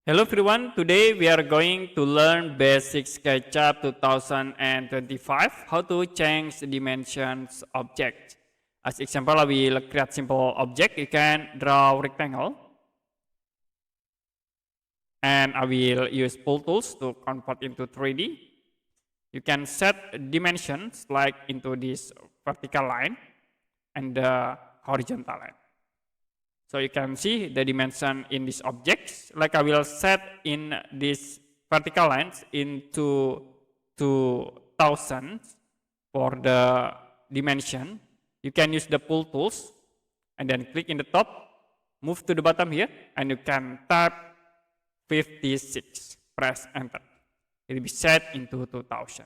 Hello everyone, today we are going to learn basic Sketchup 2025, how to change dimensions object. As example, I will create simple object. You can draw rectangle. And I will use Pool Tools to convert into 3D. You can set dimensions like into this vertical line and the horizontal line. So you can see the dimension in these objects, like I will set in this vertical lines into 2000 for the dimension. You can use the Pool Tools and then click in the top, move to the bottom here, and you can type 56, press enter. It will be set into 2000.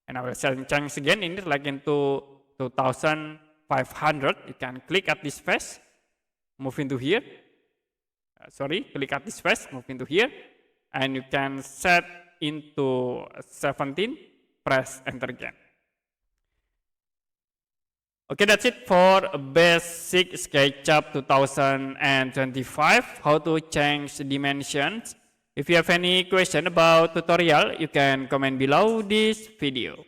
And I will change again in it like into 2500. You can click at this face, move into here, click at this face, move into here, and you can set into 17, press enter again. Okay, that's it for basic SketchUp 2025, how to change dimensions. If you have any question about tutorial, you can comment below this video.